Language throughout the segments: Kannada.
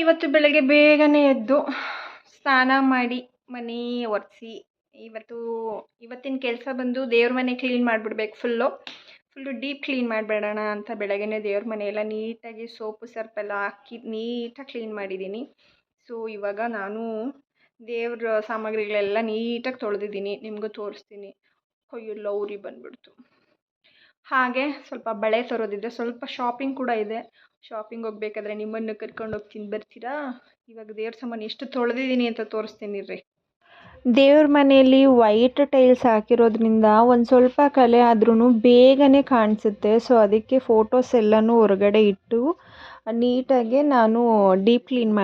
ಇವತ್ತು ಬೆಳಗ್ಗೆ ಬೇಗನೆ ಎದ್ದು ಸ್ನಾನ ಮಾಡಿ ಮನೆ ಒರೆಸಿ ಇವತ್ತಿನ ಕೆಲಸ ಬಂದು ದೇವ್ರ ಮನೆ ಕ್ಲೀನ್ ಮಾಡಿಬಿಡ್ಬೇಕು. ಫುಲ್ಲು ಡೀಪ್ ಕ್ಲೀನ್ ಮಾಡಿಬಿಡೋಣ ಅಂತ ಬೆಳಗ್ಗೆನೇ ದೇವ್ರ ಮನೆ ಎಲ್ಲ ನೀಟಾಗಿ ಸೋಪು ಸರ್ಪೆಲ್ಲ ಹಾಕಿ ನೀಟಾಗಿ ಕ್ಲೀನ್ ಮಾಡಿದ್ದೀನಿ. ಸೊ ಇವಾಗ ನಾನು ದೇವ್ರ ಸಾಮಗ್ರಿಗಳೆಲ್ಲ ನೀಟಾಗಿ ತೊಳೆದಿದ್ದೀನಿ, ನಿಮಗೂ ತೋರಿಸ್ತೀನಿ. ಎಲ್ಲ ಉರಿ ಬಂದುಬಿಡ್ತು. ಹಾಗೆ ಸ್ವಲ್ಪ ಬಳೆ ತರೋದಿದೆ, ಸ್ವಲ್ಪ ಶಾಪಿಂಗ್ ಕೂಡ ಇದೆ. ಶಾಪಿಂಗ್ ಹೋಗ್ಬೇಕಾದ್ರೆ ನಿಮ್ಮನ್ನು ಕರ್ಕೊಂಡು ಹೋಗ್ತೀನಿ, ಬರ್ತೀರಾ? ಇವಾಗ ದೇವ್ರ ಸಾಮಾನು ಎಷ್ಟು ತೊಳೆದಿದ್ದೀನಿ ಅಂತ ತೋರಿಸ್ತೀನಿ ರೀ. ದೇವ್ರ ಮನೆಯಲ್ಲಿ ವೈಟ್ ಟೈಲ್ಸ್ ಹಾಕಿರೋದ್ರಿಂದ ಒಂದು ಸ್ವಲ್ಪ ಕಲೆ ಆದ್ರೂ ಬೇಗನೆ ಕಾಣಿಸುತ್ತೆ. ಸೊ ಅದಕ್ಕೆ ಫೋಟೋಸ್ ಎಲ್ಲನೂ ಹೊರಗಡೆ ಇಟ್ಟು ನೀಟಾಗಿ ನಾನು ಡೀಪ್ ಕ್ಲೀನ್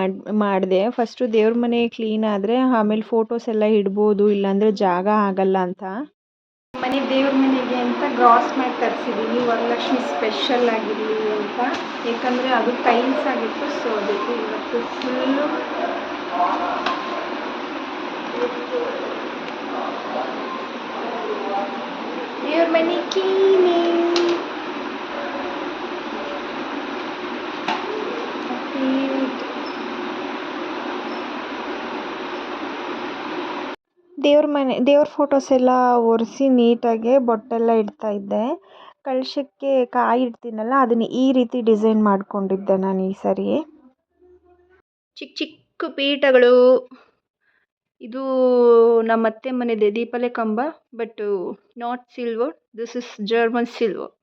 ಮಾಡಿದೆ. ಫಸ್ಟು ದೇವ್ರ ಮನೆ ಕ್ಲೀನ್ ಆದರೆ ಆಮೇಲೆ ಫೋಟೋಸ್ ಎಲ್ಲ ಇಡ್ಬೋದು, ಇಲ್ಲಾಂದರೆ ಜಾಗ ಆಗಲ್ಲ ಅಂತ ದೇವ್ರ ಮನೆಗೆ ಅಂತ ಗ್ರಾಸ್ ಮ್ಯಾಟ್ ತರಿಸಿದ್ದೀನಿ, ವರಲಕ್ಷ್ಮಿ ಸ್ಪೆಷಲ್ ಆಗಿರಲಿ ಅಂತ. ಏಕೆಂದರೆ ಅದು ಟೈಲ್ಸ್ ಆಗಿತ್ತು. ಸೊ ಅದಕ್ಕೆ ಇವತ್ತು ಫುಲ್ಲು ದೇವ್ರ ಮನೆ ಕ್ಲೀನಿಂಗ್. ದೇವ್ರ ಫೋಟೋಸ್ ಎಲ್ಲ ಒರೆಸಿ ನೀಟಾಗಿ ಬೊಟ್ಟೆಲ್ಲ ಇಡ್ತಾಯಿದ್ದೆ. ಕಳಶಕ್ಕೆ ಕಾಯಿ ಇಡ್ತೀನಲ್ಲ, ಅದನ್ನು ಈ ರೀತಿ ಡಿಸೈನ್ ಮಾಡ್ಕೊಂಡಿದ್ದೆ ನಾನು ಈ ಸರಿ. ಚಿಕ್ಕ ಚಿಕ್ಕ ಪೀಠಗಳು. ಇದು ನಮ್ಮ ಅತ್ತೆ ಮನೆದೆ ದೀಪಾವಳಿ ಕಂಬ, but not silver, this is German silver.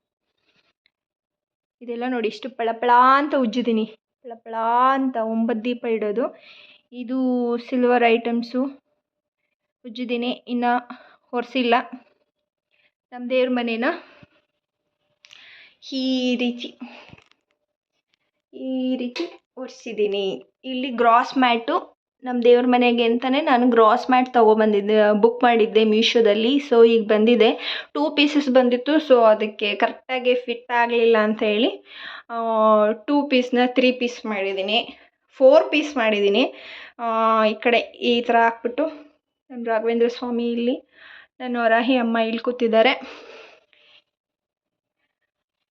ಇದೆಲ್ಲ ನೋಡಿ ಇಷ್ಟು ಪಳಪಳ ಅಂತ ಉಜ್ಜಿದ್ದೀನಿ, ಪಳಪಳ ಅಂತ 9 ದೀಪ ಇಡೋದು. ಇದು ಸಿಲ್ವರ್ ಐಟಮ್ಸು ಉಜ್ಜಿದ್ದೀನಿ, ಇನ್ನು ಒರೆಸಿಲ್ಲ. ನಮ್ಮ ದೇವ್ರ ಮನೇನ ಈ ರೀತಿ ಒರೆಸಿದ್ದೀನಿ. ಇಲ್ಲಿ ಗ್ರಾಸ್ ಮ್ಯಾಟು ನಮ್ಮ ದೇವ್ರ ಮನೆಗೆ ಅಂತಲೇ ನಾನು ಗ್ರಾಸ್ ಮ್ಯಾಟ್ ತೊಗೊಬಂದಿದ್ದೆ, ಬುಕ್ ಮಾಡಿದ್ದೆ ಮೀಶೋದಲ್ಲಿ. ಸೊ ಈಗ ಬಂದಿದೆ, 2 ಪೀಸಸ್ ಬಂದಿತ್ತು. ಸೊ ಅದಕ್ಕೆ ಕರೆಕ್ಟಾಗಿ ಫಿಟ್ ಆಗಲಿಲ್ಲ ಅಂತ ಹೇಳಿ 2 ಪೀಸ್ನ 3 ಪೀಸ್ ಮಾಡಿದ್ದೀನಿ, 4 ಪೀಸ್ ಮಾಡಿದ್ದೀನಿ. ಈ ಕಡೆ ಈ ಥರ ಹಾಕ್ಬಿಟ್ಟು ನಮ್ಮ ರಾಘವೇಂದ್ರ ಸ್ವಾಮಿ ಇಲ್ಲಿ, ನನ್ನ ವರಾಹಿ ಅಮ್ಮ ಇಲ್ಲಿ ಕೂತಿದ್ದಾರೆ,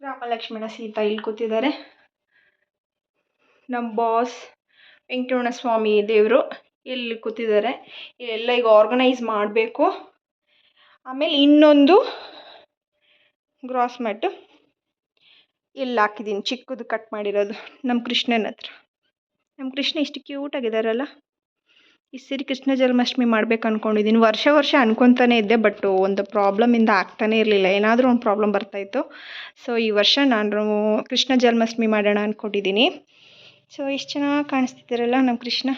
ರಾಮ ಲಕ್ಷ್ಮಣ ಸೀತಾ ಇಲ್ಲಿ ಕೂತಿದ್ದಾರೆ, ನಮ್ಮ ಬಾಸ್ ವೆಂಕಟರಮಣ ಸ್ವಾಮಿ ದೇವರು ಇಲ್ಲಿ ಕೂತಿದ್ದಾರೆ. ಇಲ್ಲೆಲ್ಲ ಈಗ ಆರ್ಗನೈಸ್ ಮಾಡಬೇಕು. ಆಮೇಲೆ ಇನ್ನೊಂದು ಗ್ರಾಸ್ ಮ್ಯಾಟು ಇಲ್ಲಿ ಹಾಕಿದ್ದೀನಿ, ಚಿಕ್ಕದು ಕಟ್ ಮಾಡಿರೋದು ನಮ್ಮ ಕೃಷ್ಣನ ಹತ್ರ. ನಮ್ಮ ಕೃಷ್ಣ ಇಷ್ಟು ಕ್ಯೂಟಾಗಿದ್ದಾರಲ್ಲ. ಈ ಸರಿ ಕೃಷ್ಣ ಜನ್ಮಾಷ್ಟಮಿ ಮಾಡ್ಬೇಕು ಅಂದ್ಕೊಂಡಿದ್ದೀನಿ. ವರ್ಷ ಅನ್ಕೊತಾನೆ ಇದ್ದೆ, ಬಟ್ ಒಂದು ಪ್ರಾಬ್ಲಮಿಂದ ಆಗ್ತಾನೆ ಇರಲಿಲ್ಲ, ಏನಾದರೂ ಒಂದು ಪ್ರಾಬ್ಲಮ್ ಬರ್ತಾಯಿತ್ತು. ಸೊ ಈ ವರ್ಷ ನಾನು ಕೃಷ್ಣ ಜನ್ಮಾಷ್ಟಮಿ ಮಾಡೋಣ ಅಂದ್ಕೊಂಡಿದ್ದೀನಿ. ಸೊ ಎಷ್ಟು ಚೆನ್ನಾಗಿ ಕಾಣಿಸ್ತಿದ್ದಾರಲ್ಲ ನಮ್ಮ ಕೃಷ್ಣ,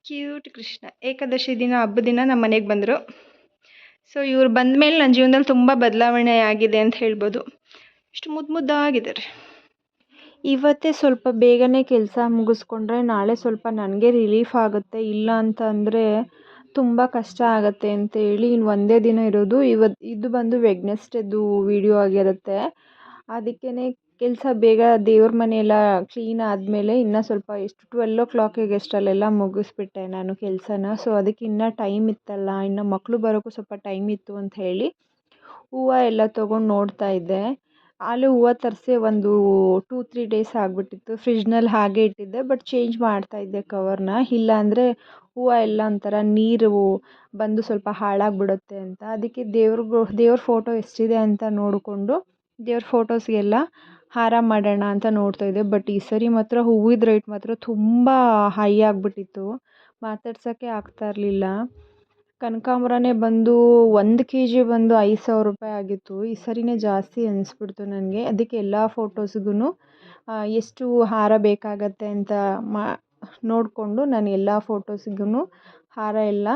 ಕ್ಯೂಟ್ ಕೃಷ್ಣ. ಏಕಾದಶಿ ದಿನ, ಹಬ್ಬದ ದಿನ ನಮ್ಮ ಮನೆಗೆ ಬಂದರು. ಸೊ ಇವ್ರು ಬಂದ ಮೇಲೆ ನನ್ನ ಜೀವನದಲ್ಲಿ ತುಂಬ ಬದಲಾವಣೆ ಆಗಿದೆ ಅಂತ ಹೇಳ್ಬೋದು. ಇಷ್ಟು ಮುದ್ದಾಗಿದ್ದಾರೆ. ಇವತ್ತೇ ಸ್ವಲ್ಪ ಬೇಗನೆ ಕೆಲಸ ಮುಗಿಸ್ಕೊಂಡ್ರೆ ನಾಳೆ ಸ್ವಲ್ಪ ನನಗೆ ರಿಲೀಫ್ ಆಗುತ್ತೆ. ಇಲ್ಲ ಅಂತ ಅಂದರೆ ತುಂಬ ಕಷ್ಟ ಆಗುತ್ತೆ ಅಂತೇಳಿ ಇನ್ನು ಒಂದೇ ದಿನ ಇರೋದು. ಇದು ಬಂದು ವೆಡ್ನೆಸ್ಡೇದು ವೀಡಿಯೋ ಆಗಿರುತ್ತೆ. ಅದಕ್ಕೇ ಕೆಲಸ ಬೇಗ ದೇವ್ರ ಮನೆಯೆಲ್ಲ ಕ್ಲೀನ್ ಆದಮೇಲೆ ಇನ್ನೂ ಸ್ವಲ್ಪ ಎಷ್ಟು 12 o'clock ಅಷ್ಟರಲ್ಲೆಲ್ಲ ಮುಗಿಸ್ಬಿಟ್ಟೆ ನಾನು ಕೆಲಸನ. ಸೊ ಅದಕ್ಕೆ ಇನ್ನೂ ಟೈಮ್ ಇತ್ತಲ್ಲ, ಇನ್ನು ಮಕ್ಕಳು ಬರೋಕ್ಕೂ ಸ್ವಲ್ಪ ಟೈಮ್ ಇತ್ತು ಅಂತ ಹೇಳಿ ಹೂವು ಎಲ್ಲ ತೊಗೊಂಡು ನೋಡ್ತಾ ಇದ್ದೆ. ಆಲೂ ಹೂವು ತರಿಸಿ ಒಂದು 2-3 ಡೇಸ್ ಆಗಿಬಿಟ್ಟಿತ್ತು. ಫ್ರಿಜ್ನಲ್ಲಿ ಹಾಗೆ ಇಟ್ಟಿದ್ದೆ, ಬಟ್ ಚೇಂಜ್ ಮಾಡ್ತಾಯಿದ್ದೆ ಕವರ್ನ. ಇಲ್ಲ ಹೂವು ಎಲ್ಲ ಒಂಥರ ನೀರು ಬಂದು ಸ್ವಲ್ಪ ಹಾಳಾಗಿಬಿಡುತ್ತೆ ಅಂತ. ಅದಕ್ಕೆ ದೇವ್ರ ಫೋಟೋ ಎಷ್ಟಿದೆ ಅಂತ ನೋಡಿಕೊಂಡು ದೇವ್ರ ಫೋಟೋಸ್ಗೆಲ್ಲ ಹಾರ ಮಾಡೋಣ ಅಂತ ನೋಡ್ತಾಯಿದ್ದೆ. ಬಟ್ ಈ ಸರಿ ಮಾತ್ರ ಹೂವಿನ ರೇಟ್ ಮಾತ್ರ ತುಂಬ ಹೈ ಆಗಿಬಿಟ್ಟಿತ್ತು, ಮಾತಾಡ್ಸೋಕ್ಕೆ ಆಗ್ತಾಯಿರಲಿಲ್ಲ. ಕನಕಾಂಬರನೇ ಬಂದು 1 kg ಬಂದು 5,000 ರೂಪಾಯಿ ಆಗಿತ್ತು. ಈ ಸರಿನೇ ಜಾಸ್ತಿ ಅನಿಸ್ಬಿಡ್ತು ನನಗೆ. ಅದಕ್ಕೆ ಎಲ್ಲ ಫೋಟೋಸ್ಗೂ ಎಷ್ಟು ಹಾರ ಬೇಕಾಗತ್ತೆ ಅಂತ ನೋಡಿಕೊಂಡು ನಾನು ಎಲ್ಲ ಫೋಟೋಸ್ಗೂ ಹಾರ ಎಲ್ಲ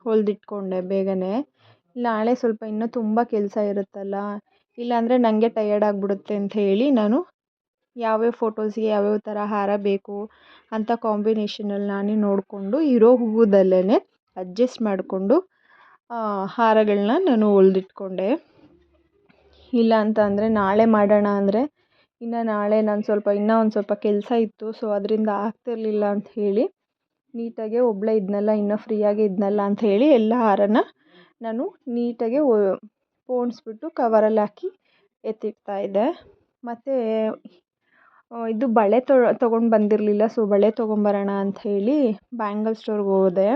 ಹೊಲಿದಿಟ್ಕೊಂಡೆ ಬೇಗನೆ. ನಾಳೆ ಸ್ವಲ್ಪ ಇನ್ನೂ ತುಂಬ ಕೆಲಸ ಇರುತ್ತಲ್ಲ, ಇಲ್ಲಾಂದರೆ ನನಗೆ ಟಯರ್ಡ್ ಆಗಿಬಿಡುತ್ತೆ ಅಂತ ಹೇಳಿ ನಾನು ಯಾವ್ಯಾವ ಫೋಟೋಸ್ಗೆ ಯಾವ್ಯಾವ ಥರ ಹಾರ ಬೇಕು ಅಂತ ಕಾಂಬಿನೇಷನಲ್ಲಿ ನಾನೇ ನೋಡಿಕೊಂಡು ಇರೋ ಹೂವುದಲ್ಲೇ ಅಡ್ಜಸ್ಟ್ ಮಾಡಿಕೊಂಡು ಹಾರಗಳನ್ನ ನಾನು ಹೊಲಿದಿಟ್ಕೊಂಡೆ. ಇಲ್ಲ ಅಂತ ಅಂದರೆ ನಾಳೆ ಮಾಡೋಣ ಅಂದರೆ ನಾಳೆ ನಾನು ಇನ್ನೂ ಒಂದು ಸ್ವಲ್ಪ ಕೆಲಸ ಇತ್ತು. ಸೊ ಅದರಿಂದ ಆಗ್ತಿರಲಿಲ್ಲ ಅಂತ ಹೇಳಿ ನೀಟಾಗೆ ಒಬ್ಬಳೇ ಇದ್ನಲ್ಲ, ಇನ್ನೂ ಫ್ರೀಯಾಗಿ ಇದ್ನಲ್ಲ ಅಂತ ಹೇಳಿ ಎಲ್ಲ ಹಾರನ ನಾನು ನೀಟಾಗೆ ಪೋಣಿಸ್ಬಿಟ್ಟು ಕವರಲ್ಲಿ ಹಾಕಿ ಎತ್ತಿಡ್ತಾಯಿದ್ದೆ. ಮತ್ತು ಇದು ಬಳೆ ತೊಗೊಂಡು ಬಂದಿರಲಿಲ್ಲ. ಸೊ ಬಳೆ ತೊಗೊಂಬರೋಣ ಅಂತ ಹೇಳಿ ಬ್ಯಾಂಗಲ್ ಸ್ಟೋರ್ಗೆ ಹೋದೆ.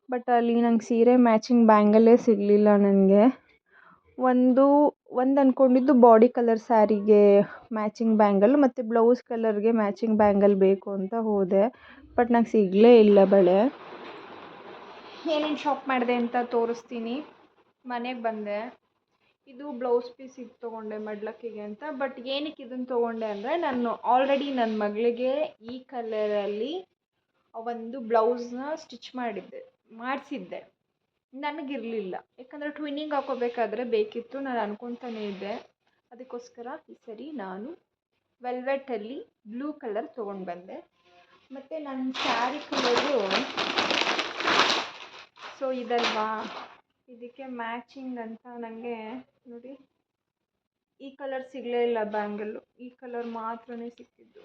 ಬಟ್ ಅಲ್ಲಿ ನಂಗೆ ಸೀರೆ ಮ್ಯಾಚಿಂಗ್ ಬ್ಯಾಂಗಲೇ ಸಿಗಲಿಲ್ಲ ನನಗೆ. ಒಂದು ಅಂದ್ಕೊಂಡಿದ್ದು ಬಾಡಿ ಕಲರ್ ಸ್ಯಾರಿಗೆ ಮ್ಯಾಚಿಂಗ್ ಬ್ಯಾಂಗಲ್ ಮತ್ತು ಬ್ಲೌಸ್ ಕಲರ್ಗೆ ಮ್ಯಾಚಿಂಗ್ ಬ್ಯಾಂಗಲ್ ಬೇಕು ಅಂತ ಹೋದೆ. ಬಟ್ ನಂಗೆ ಸಿಗಲೇ ಇಲ್ಲ ಬಳೆ. ಏನೇನು ಶಾಪ್ ಮಾಡಿದೆ ಅಂತ ತೋರಿಸ್ತೀನಿ. ಮನೆಗೆ ಬಂದೆ. ಇದು ಬ್ಲೌಸ್ ಪೀಸ್ ಇದು ತೊಗೊಂಡೆ ಮಡ್ಲಕ್ಕಿಗೆ ಅಂತ. ಬಟ್ ಏನಕ್ಕೆ ಇದನ್ನು ತೊಗೊಂಡೆ ಅಂದರೆ, ನಾನು ಆಲ್ರೆಡಿ ನನ್ನ ಮಗಳಿಗೆ ಈ ಕಲರಲ್ಲಿ ಒಂದು ಬ್ಲೌಸ್ನ ಸ್ಟಿಚ್ ಮಾಡಿಸಿದ್ದೆ. ನನಗಿರಲಿಲ್ಲ, ಯಾಕಂದರೆ ಟ್ವಿನ್ನಿಂಗ್ ಹಾಕೋಬೇಕಾದ್ರೆ ಬೇಕಿತ್ತು. ನಾನು ಅನ್ಕೊತಾನೇ ಇದ್ದೆ. ಅದಕ್ಕೋಸ್ಕರ ಈ ಸರಿ ನಾನು ವೆಲ್ವೆಟಲ್ಲಿ ಬ್ಲೂ ಕಲರ್ ತೊಗೊಂಡು ಬಂದೆ. ಮತ್ತು ನನ್ನ ಸ್ಯಾರಿ ಕಲರು ಸೊ ಇದಲ್ವಾ, ಇದಕ್ಕೆ ಮ್ಯಾಚಿಂಗ್ ಅಂತ ನನಗೆ ನೋಡಿ ಈ ಕಲರ್ ಸಿಗಲೇ ಇಲ್ಲ ಬ್ಯಾಂಗಲ್ಲು. ಈ ಕಲರ್ ಮಾತ್ರನೇ ಸಿಕ್ಕಿದ್ದು.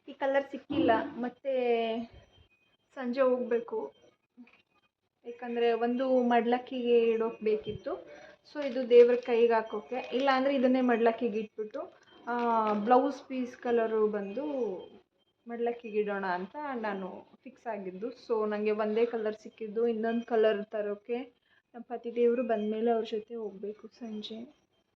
ಈ ಕಲರ್ ಸಿಕ್ಕಿಲ್ಲ. ಮತ್ತು ಸಂಜೆ ಹೋಗಬೇಕು, ಯಾಕಂದರೆ ಒಂದು ಮಡ್ಲಕ್ಕಿಗೆ ಇಡೋಕೆ ಬೇಕಿತ್ತು. ಸೊ ಇದು ದೇವ್ರ ಕೈಗೆ ಹಾಕೋಕ್ಕೆ, ಇಲ್ಲಾಂದರೆ ಇದನ್ನೇ ಮಡ್ಲಕ್ಕಿಗೆ ಇಟ್ಬಿಟ್ಟು ಬ್ಲೌಸ್ ಪೀಸ್ ಕಲರು ಬಂದು ಮಡ್ಲಕ್ಕಿಗೆ ಇಡೋಣ ಅಂತ ನಾನು ಫಿಕ್ಸ್ ಆಗಿದ್ದು. ಸೊ ನನಗೆ ಒಂದೇ ಕಲರ್ ಸಿಕ್ಕಿದ್ದು. ಇನ್ನೊಂದು ಕಲರ್ ತರೋಕ್ಕೆ ನಮ್ಮ ಪತಿ ದೇವರು ಬಂದಮೇಲೆ ಅವ್ರ ಜೊತೆ ಹೋಗಬೇಕು ಸಂಜೆ.